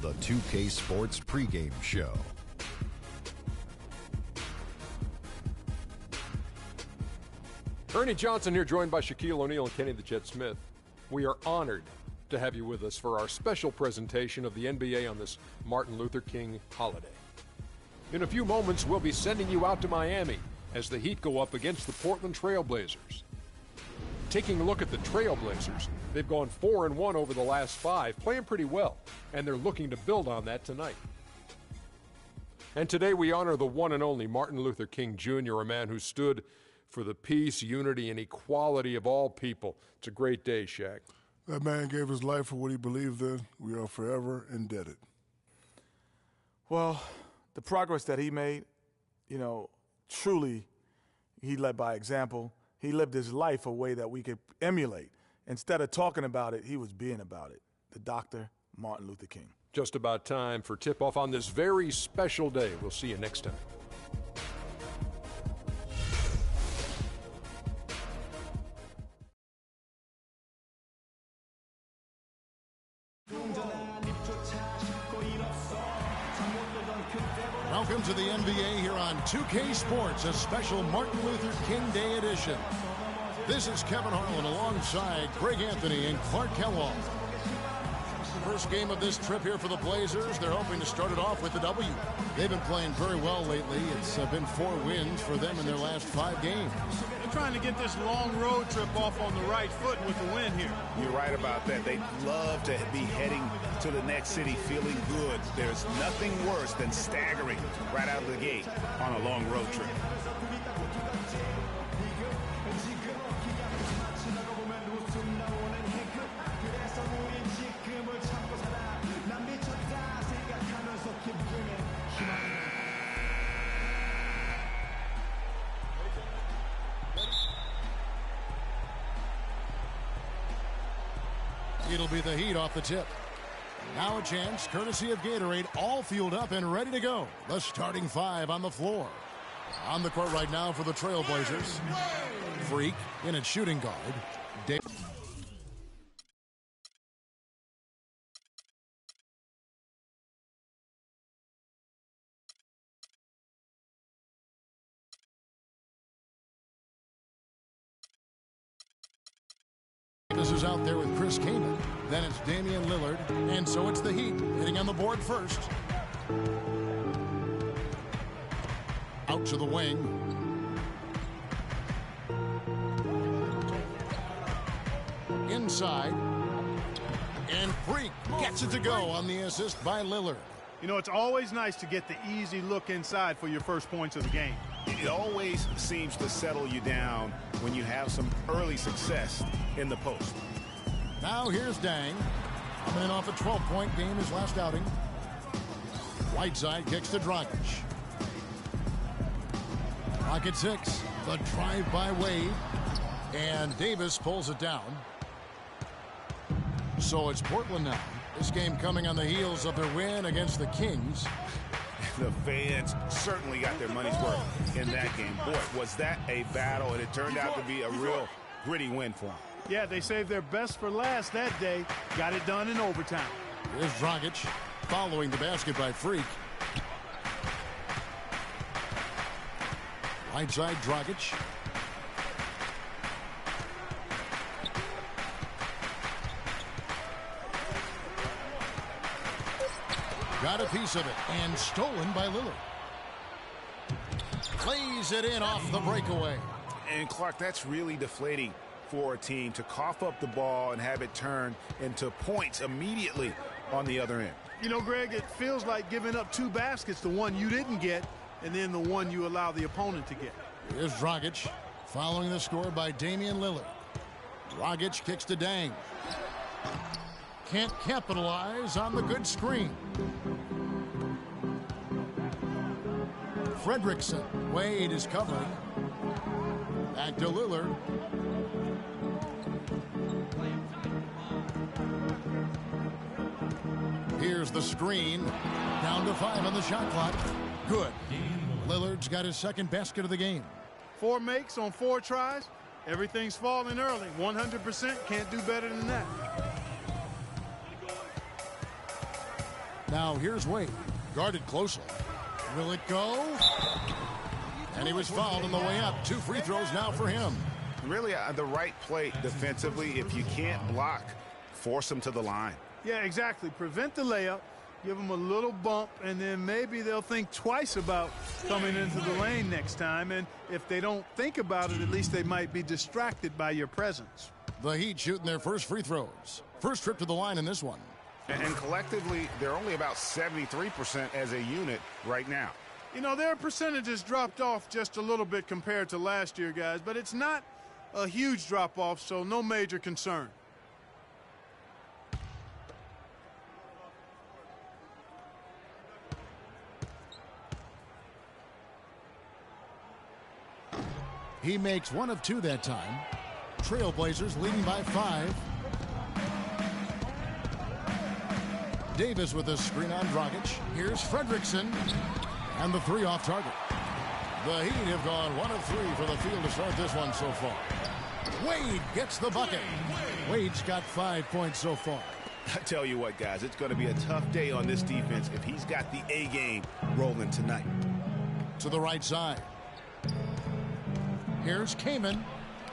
the 2K Sports pregame show. Ernie Johnson here, joined by Shaquille O'Neal and Kenny the Jet Smith. We are honored to have you with us for our special presentation of the NBA on this Martin Luther King holiday. In a few moments, we'll be sending you out to Miami as the Heat go up against the Portland Trail Blazers. Taking a look at the Trail Blazers, they've gone 4-1 over the last 5, playing pretty well, and they're looking to build on that tonight. And today we honor the one and only Martin Luther King Jr., a man who stood for the peace, unity, and equality of all people. It's a great day, Shaq. That man gave his life for what he believed in. We are forever indebted. Well, the progress that he made, truly, he led by example. He lived his life a way that we could emulate. Instead of talking about it, he was being about it. The Dr. Martin Luther King. Just about time for tip-off on this very special day. We'll see you next time. Welcome to the NBA here on 2K Sports, a special Martin Luther King Day edition. This is Kevin Harlan alongside Greg Anthony and Clark Kellogg. First game of this trip here for the Blazers. They're hoping to start it off with a W. They've been playing very well lately. It's been 4 wins for them in their last 5 games. They're trying to get this long road trip off on the right foot with the win here. You're right about that. They love to be heading to the next city feeling good. There's nothing worse than staggering right out of the gate on a long road trip. It'll be the Heat off the tip. Now a chance, courtesy of Gatorade, all fueled up and ready to go. The starting 5 on the floor. On the court right now for the Trailblazers. Freak in at shooting guard. This is out there with Chris Kaman. Then it's Damian Lillard. And so it's the Heat hitting on the board first. Out to the wing. Inside. And Freak gets it to go on the assist by Lillard. It's always nice to get the easy look inside for your first points of the game. It always seems to settle you down when you have some early success in the post. Now here's Dang. Coming in off a 12-point game his last outing. Whiteside kicks to Dragic. Rocket 6. The drive by Wade. And Davis pulls it down. So it's Portland now. This game coming on the heels of their win against the Kings. The fans certainly got their money's worth in that game. Boy, was that a battle, and it turned out to be a real gritty win for them. Yeah, they saved their best for last that day. Got it done in overtime. Here's Dragic following the basket by Freak. Right side, Dragic. Got a piece of it and stolen by Lillard. Plays it in off the breakaway. And Clark, that's really deflating for a team to cough up the ball and have it turn into points immediately on the other end. Greg, it feels like giving up 2 baskets, the one you didn't get, and then the one you allow the opponent to get. Here's Dragic following the score by Damian Lillard. Dragic kicks to Dang. Can't capitalize on the good screen. Fredrickson. Wade is covering. Back to Lillard. Here's the screen. Down to 5 on the shot clock. Good. Lillard's got his second basket of the game. 4 makes on 4 tries. Everything's falling early. 100%, can't do better than that. Now here's Wade, guarded closely. Will it go? And he was fouled on the way up. 2 free throws now for him. Really the right play defensively. If you can't block, force him to the line. Yeah, exactly. Prevent the layup, give them a little bump, and then maybe they'll think twice about coming into the lane next time. And if they don't think about it, at least they might be distracted by your presence. The Heat shooting their first free throws. First trip to the line in this one. And collectively, they're only about 73% as a unit right now. You know, their percentages dropped off just a little bit compared to last year, guys, but it's not a huge drop-off, so no major concern. He makes 1 of 2 that time. Trailblazers leading by 5. Davis with a screen on Dragic. Here's Fredrickson. And the 3 off target. The Heat have gone 1 of 3 for the field to start this one so far. Wade gets the bucket. Wade's got 5 points so far. I tell you what, guys, it's going to be a tough day on this defense if he's got the A game rolling tonight. To the right side. Here's Kaman.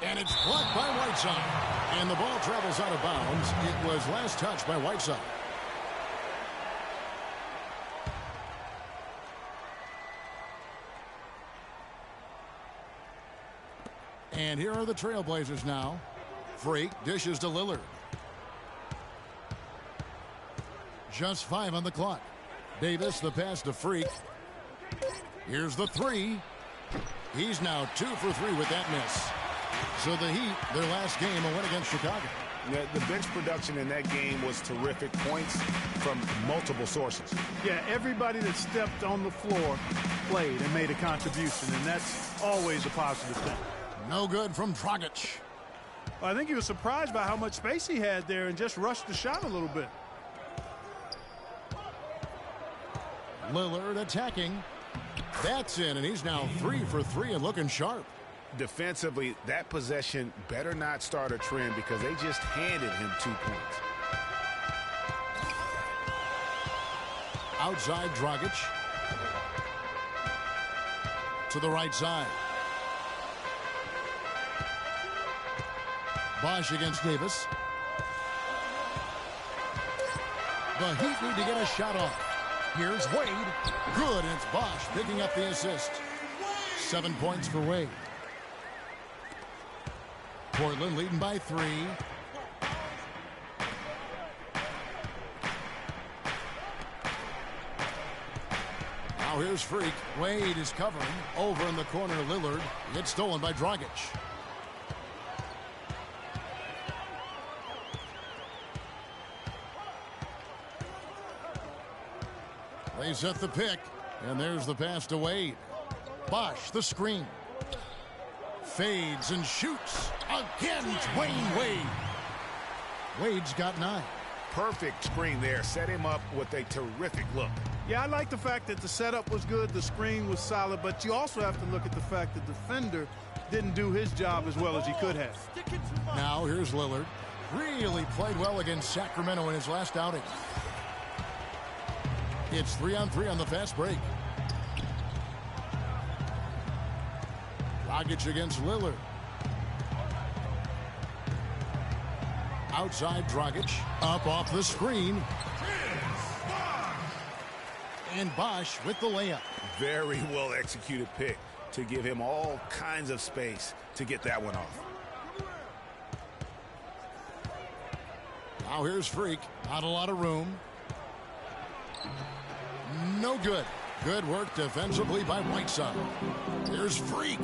And it's blocked by Whiteside. And the ball travels out of bounds. It was last touched by Whiteside. And here are the Trailblazers now. Freak dishes to Lillard. Just 5 on the clock. Davis, the pass to Freak. Here's the 3. He's now 2 for 3 with that miss. So the Heat, their last game, a win against Chicago. Yeah, the bench production in that game was terrific. Points from multiple sources. Yeah, everybody that stepped on the floor played and made a contribution, and that's always a positive thing. No good from Dragic. Well, I think he was surprised by how much space he had there and just rushed the shot a little bit. Lillard attacking. That's in, and he's now 3 for 3 and looking sharp. Defensively, that possession better not start a trend because they just handed him 2 points. Outside Dragic. To the right side. Bosch against Davis. The Heat need to get a shot off. Here's Wade. Good, and it's Bosch picking up the assist. 7 points for Wade. Portland leading by 3. Now here's Freak. Wade is covering. Over in the corner, Lillard. It's stolen by Dragic. They set the pick, and there's the pass to Wade. Bosch, the screen. Fades and shoots. Again, Dwayne Wade. Wade's got 9. Perfect screen there. Set him up with a terrific look. Yeah, I like the fact that the setup was good, the screen was solid, but you also have to look at the fact that the defender didn't do his job as well as he could have. Now here's Lillard. Really played well against Sacramento in his last outing. It's 3-on-3 on the fast break. Dragic against Lillard. Outside Dragic. Up off the screen. And Bosch with the layup. Very well executed pick to give him all kinds of space to get that one off. Now here's Freak. Not a lot of room. No good. Good work defensively by Whiteside. Here's Freak.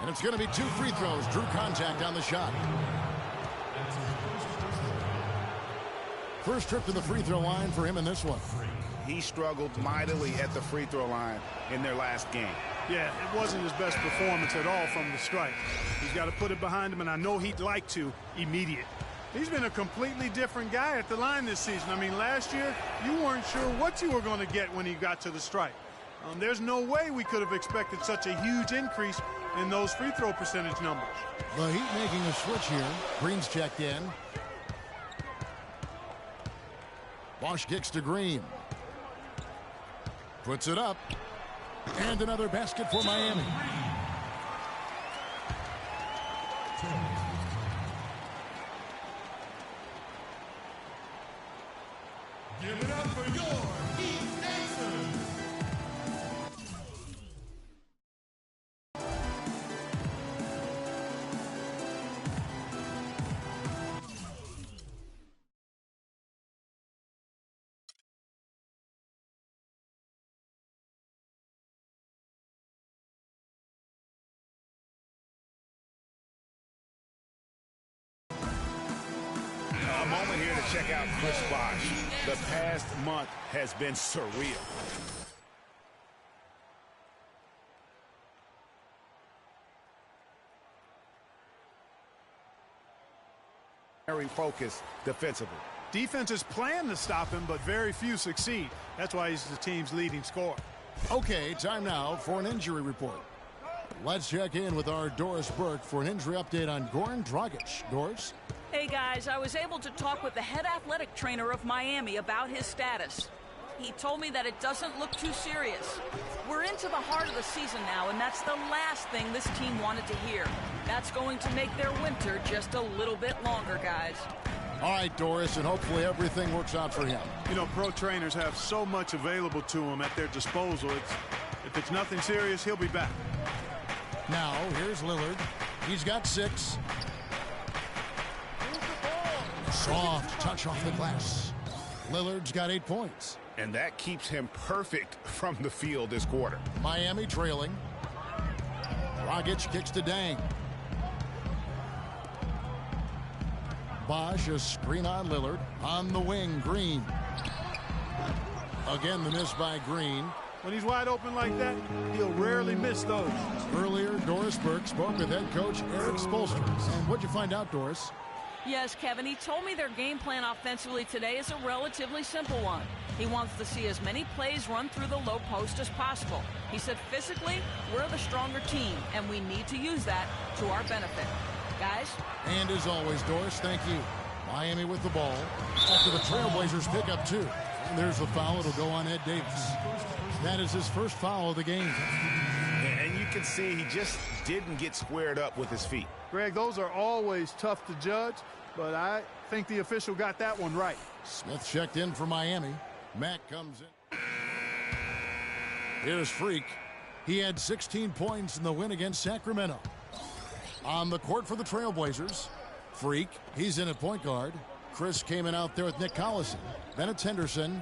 And it's going to be 2 free throws. Drew contact on the shot. First trip to the free throw line for him in this one. He struggled mightily at the free throw line in their last game. Yeah, it wasn't his best performance at all from the stripe. He's got to put it behind him, and I know he'd like to immediate. He's been a completely different guy at the line this season. I mean, last year, you weren't sure what you were going to get when he got to the stripe. There's no way we could have expected such a huge increase in those free throw percentage numbers. The Heat making a switch here. Green's checked in. Bosch kicks to Green. Puts it up. And another basket for Miami. Give it up for your Heat Dancers. A moment here to check out Chris Bosh. The past month has been surreal. Very focused defensively. Defenses plan to stop him, but very few succeed. That's why he's the team's leading scorer. Okay, time now for an injury report. Let's check in with our Doris Burke for an injury update on Goran Dragic. Doris? Hey guys, I was able to talk with the head athletic trainer of Miami about his status. He told me that it doesn't look too serious. We're into the heart of the season now, and that's the last thing this team wanted to hear. That's going to make their winter just a little bit longer, guys. All right, Doris, and hopefully everything works out for him. You know, pro trainers have so much available to them at their disposal. If it's nothing serious, he'll be back. Now, here's Lillard. He's got 6. Soft touch off the glass. Lillard's got 8 points. And that keeps him perfect from the field this quarter. Miami trailing. Dragic kicks to Dang. Bosh, a screen on Lillard. On the wing, Green. Again, the miss by Green. When he's wide open like that, he'll rarely miss those. Earlier, Doris Burke spoke with head coach Eric Spoelstra. And what'd you find out, Doris? Yes, Kevin, he told me their game plan offensively today is a relatively simple one. He wants to see as many plays run through the low post as possible. He said physically, we're the stronger team, and we need to use that to our benefit. Guys? And as always, Doris, thank you. Miami with the ball. After the Trailblazers pick up 2. And there's the foul. It'll go on Ed Davis. That is his first foul of the game. And you can see he just didn't get squared up with his feet. Greg, those are always tough to judge, but I think the official got that one right. Smith checked in for Miami. Mack comes in. Here's Freak. He had 16 points in the win against Sacramento. On the court for the Trailblazers, Freak. He's in at point guard. Chris came in out there with Nick Collison. Then it's Henderson.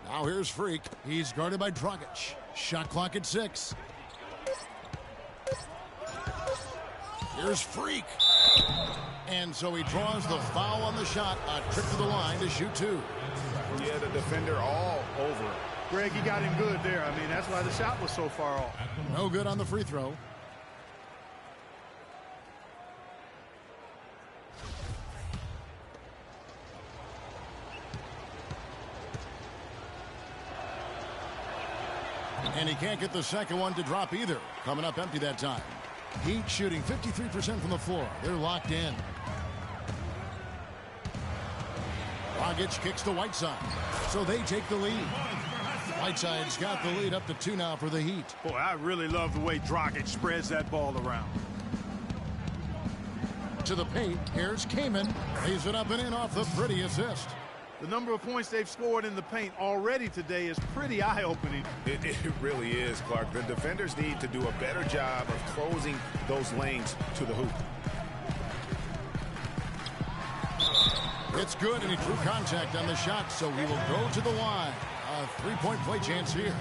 Now here's Freak. He's guarded by Dragic. Shot clock at 6. Here's Freak. And so he draws the foul on the shot. A trip to the line to shoot 2. Yeah, the defender all over it. Greg, he got him good there. I mean, that's why the shot was so far off. No good on the free throw. And he can't get the second one to drop either. Coming up empty that time. Heat shooting 53% from the floor. They're locked in. Dragic kicks to Whiteside. So they take the lead. Whiteside's got the lead up to 2 now for the Heat. Boy, I really love the way Dragic spreads that ball around. To the paint. Here's Kaman. Lays it up and in off the pretty assist. The number of points they've scored in the paint already today is pretty eye-opening. It really is, Clark. The defenders need to do a better job of closing those lanes to the hoop. It's good, and he drew contact on the shot, so he will go to the line. A 3-point play chance here.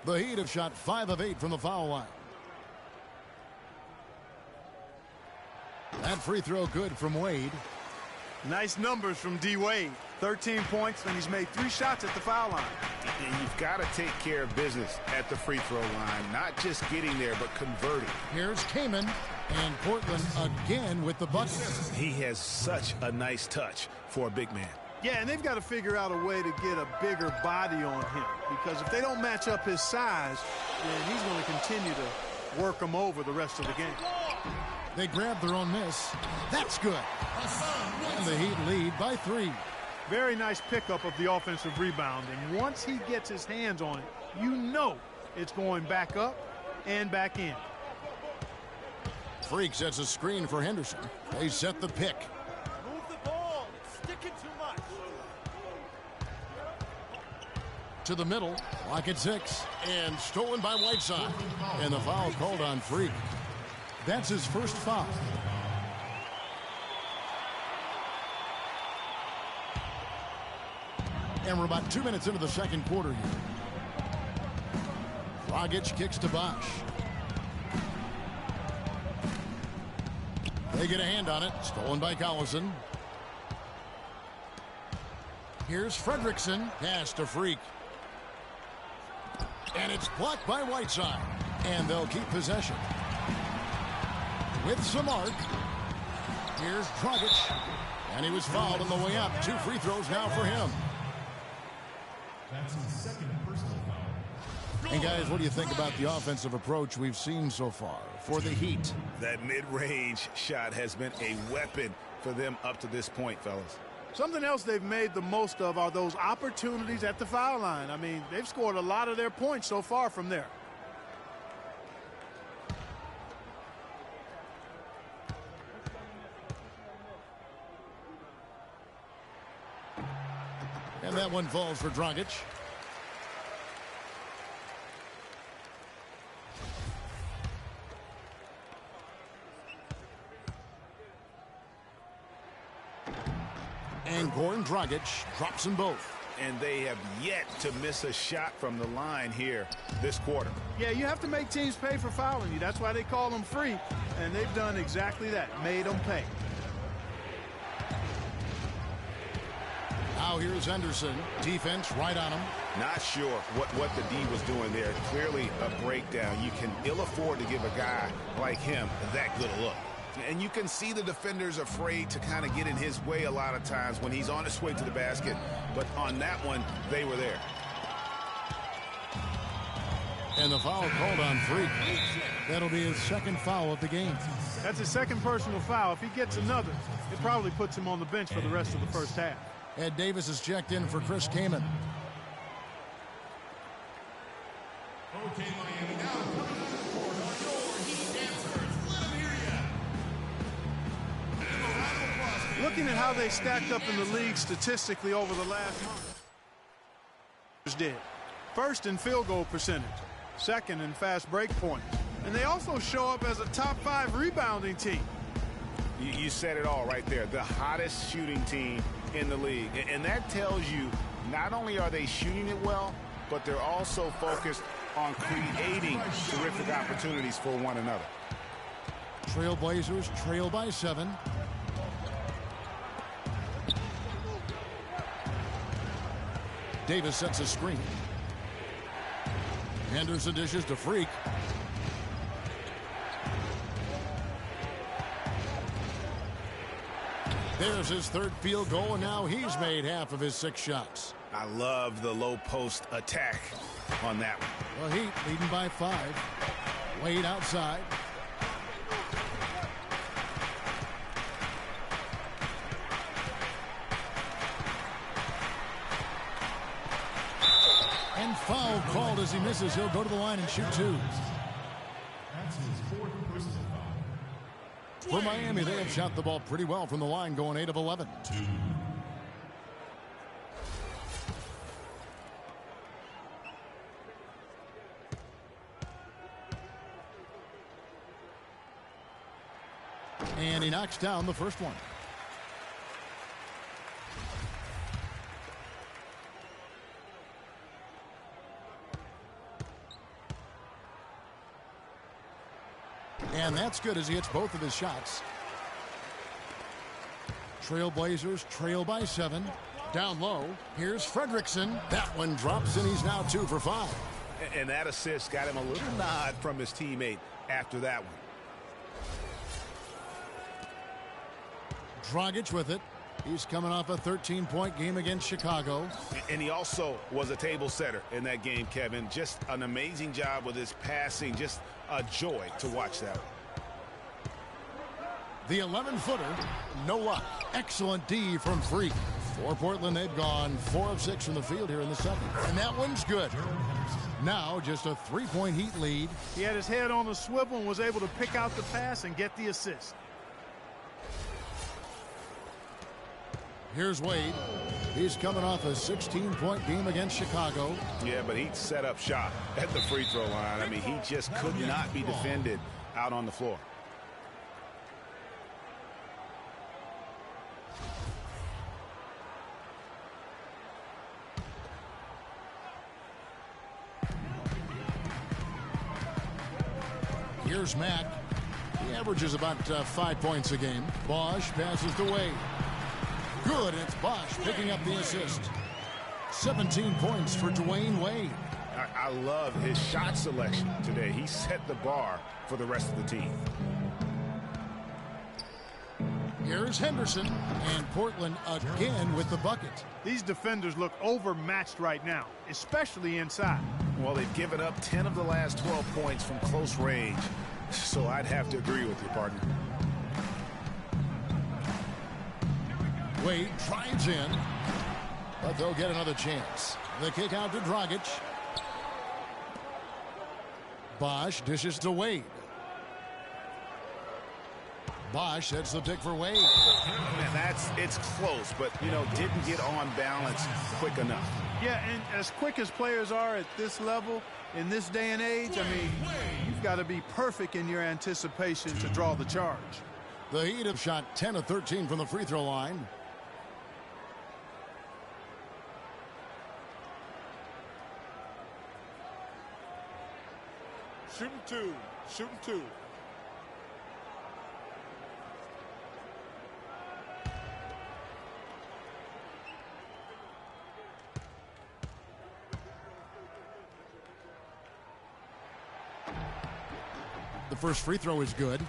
The Heat have shot 5 of 8 from the foul line. That free throw good from Wade. Nice numbers from D. Wade. 13 points, and he's made 3 shots at the foul line. And you've got to take care of business at the free throw line, not just getting there, but converting. Here's Kaman, and Portland again with the bucket. He has such a nice touch for a big man. Yeah, and they've got to figure out a way to get a bigger body on him, because if they don't match up his size, then he's going to continue to work them over the rest of the game. They grab their own miss. That's good. And the Heat lead by 3. Very nice pickup of the offensive rebound, and once he gets his hands on it, you know it's going back up and back in. Freak sets a screen for Henderson. They set the pick. Move the ball. It's sticking too much. To the middle. Clock at 6. And stolen by Whiteside. And the foul called on Freak. That's his first foul. And we're about 2 minutes into the second quarter here. Dragic kicks to Bosch. They get a hand on it. Stolen by Collison. Here's Fredrickson. Pass to Freak. And it's blocked by Whiteside. And they'll keep possession. With some arc. Here's Dragic. And he was fouled on the way up. 2 free throws now for him. That's his second personal foul. And guys, what do you think about the offensive approach we've seen so far for the Heat? That mid-range shot has been a weapon for them up to this point, fellas. Something else they've made the most of are those opportunities at the foul line. I mean, they've scored a lot of their points so far from there. And that one falls for Dragic. And Goran Dragic drops them both. And they have yet to miss a shot from the line here this quarter. Yeah, you have to make teams pay for fouling you. That's why they call them free. And they've done exactly that, made them pay. Now here's Henderson. Defense right on him. Not sure what the D was doing there. Clearly a breakdown. You can ill afford to give a guy like him that good a look. And you can see the defenders afraid to kind of get in his way a lot of times when he's on his way to the basket. But on that one, they were there. And the foul called on Freak. That'll be his second foul of the game. That's his second personal foul. If he gets another, it probably puts him on the bench for the rest of the first half. Ed Davis is checked in for Chris Kaman. Okay, Miami, now coming out of the court are your Heat dancers. Let them hear ya. And the round of applause. Looking at how they stacked up in the league statistically over the last month. Did. First in field goal percentage. Second in fast break points. And they also show up as a top 5 rebounding team. You said it all right there. The hottest shooting team in the league. And that tells you not only are they shooting it well, but they're also focused on creating terrific opportunities for one another. Trailblazers trail by 7. Davis sets a screen. Henderson dishes to Freak. There's his third field goal, and now he's made half of his 6 shots. I love the low post attack on that one. The Heat leading by 5. Wade outside. And foul called as he misses. He'll go to the line and shoot 2. That's his fourth personal foul. For Miami, they have shot the ball pretty well from the line, going 8 of 11. 2. And he knocks down the first one. And that's good as he hits both of his shots. Trailblazers trail by 7. Down low. Here's Fredrickson. That one drops, and he's now 2 for 5. And that assist got him a little nod from his teammate after that one. Dragic with it. He's coming off a 13-point game against Chicago. And he also was a table setter in that game, Kevin. Just an amazing job with his passing. Just a joy to watch that. The 11-footer, no luck. Excellent D from Freak. For Portland, they've gone 4 of 6 from the field here in the second. And that one's good. Now just a 3-point Heat lead. He had his head on a swivel and was able to pick out the pass and get the assist. Here's Wade. He's coming off a 16-point game against Chicago. Yeah, but he set up shop at the free throw line. I mean, he just could not be defended out on the floor. Here's Mack. He averages about 5 points a game. Bosch passes to Wade. Good, and it's Bosch picking up the assist. 17 points for Dwayne Wade. I love his shot selection today. He set the bar for the rest of the team. Here's Henderson, and Portland again with the bucket. These defenders look overmatched right now, especially inside. Well, they've given up 10 of the last 12 points from close range, so I'd have to agree with you, partner. Wade drives in, but they'll get another chance. The kick out to Dragic. Bosch dishes to Wade. Bosch sets the pick for Wade. Man, it's close, but, you know, didn't get on balance quick enough. Yeah, and as quick as players are at this level, in this day and age, I mean, you've got to be perfect in your anticipation to draw the charge. The Heat have shot 10 of 13 from the free throw line. Shooting two. Shooting two. The first free throw is good.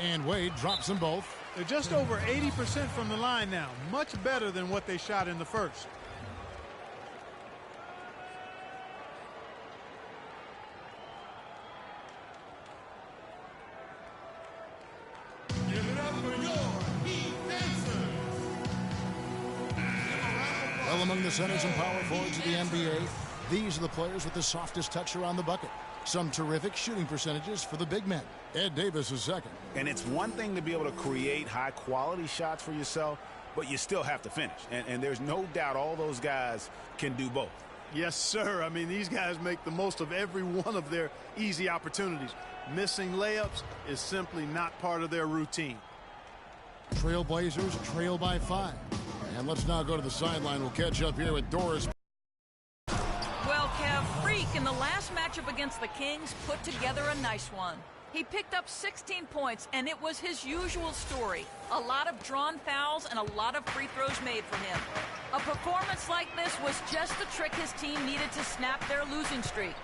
And Wade drops them both. They're just over 80% from the line now. Much better than what they shot in the first. Give it up for your Heat dancers. Well, among the centers and power forwards of the NBA, these are the players with the softest touch around the bucket. Some terrific shooting percentages for the big men. Ed Davis is second. And it's one thing to be able to create high-quality shots for yourself, but you still have to finish. And there's no doubt all those guys can do both. Yes, sir. I mean, these guys make the most of every one of their easy opportunities. Missing layups is simply not part of their routine. Trailblazers trail by 5. And let's now go to the sideline. We'll catch up here with Doris. Well, Kev, Freak in the last matchup against the Kings put together a nice one. He picked up 16 points, and it was his usual story. A lot of drawn fouls and a lot of free throws made for him. A performance like this was just the trick his team needed to snap their losing streak.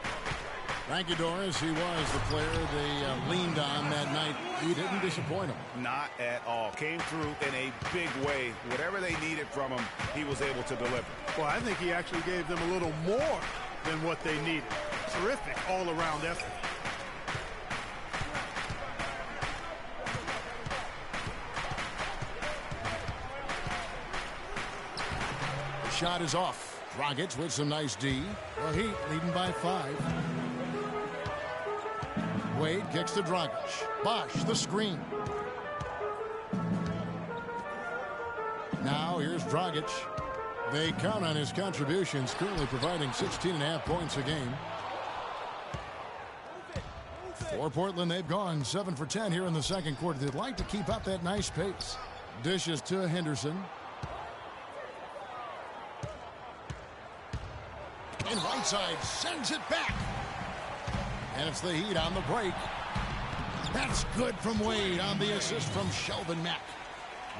Thank you, Doris. He was the player they leaned on that night. He didn't disappoint them. Not at all. Came through in a big way. Whatever they needed from him, he was able to deliver. Well, I think he actually gave them a little more than what they needed. Terrific all-around effort. The shot is off. Dragic with some nice D. The Heat leading by 5. Wade kicks to Dragic. Bosch the screen. Now here's Dragic. They count on his contributions, currently providing 16.5 points a game. For Portland, they've gone 7 for 10 here in the second quarter. They'd like to keep up that nice pace. Dishes to Henderson. And right side sends it back. And it's the Heat on the break. That's good from Wade on the assist from Shelvin Mack.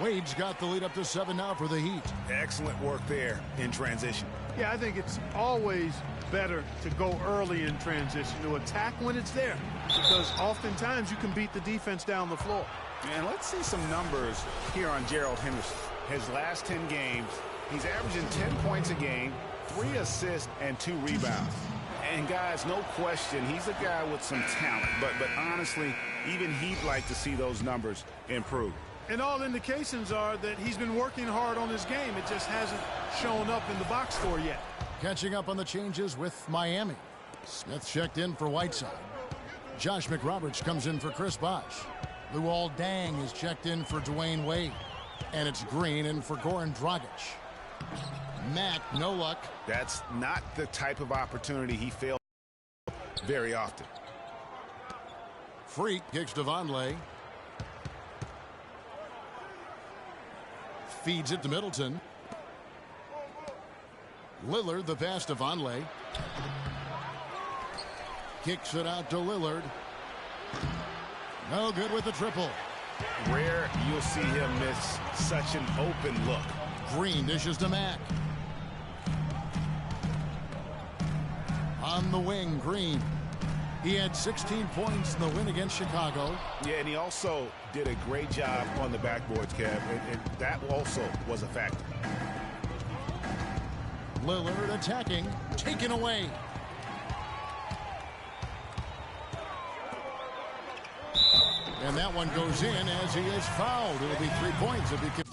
Wade's got the lead up to 7 now for the Heat. Excellent work there in transition. Yeah, I think it's always better to go early in transition, to attack when it's there, because oftentimes you can beat the defense down the floor. And let's see some numbers here on Gerald Henderson. His last 10 games, he's averaging 10 points a game, 3 assists, and 2 rebounds. And guys, no question, he's a guy with some talent. But honestly, even he'd like to see those numbers improve. And all indications are that he's been working hard on his game. It just hasn't shown up in the box score yet. Catching up on the changes with Miami. Smith checked in for Whiteside. Josh McRoberts comes in for Chris Bosh. Luol Deng is checked in for Dwayne Wade. And it's Green in for Goran Dragic. Matt, no luck. That's not the type of opportunity he failed very often. Freak kicks to Vonleh. Feeds it to Middleton. Lillard, the pass to Vonleh. Kicks it out to Lillard. No good with the triple. Rare you'll see him miss such an open look. Green dishes to Mack. On the wing, Green. He had 16 points in the win against Chicago. Yeah, and he also did a great job on the backboards, Kev, and that also was a factor. Lillard attacking, taken away. And that one goes in as he is fouled. It'll be 3 points if he can.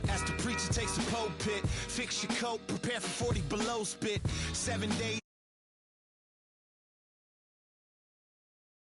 As the preacher takes the pulpit, fix your coat, prepare for 40 below spit. 7 days.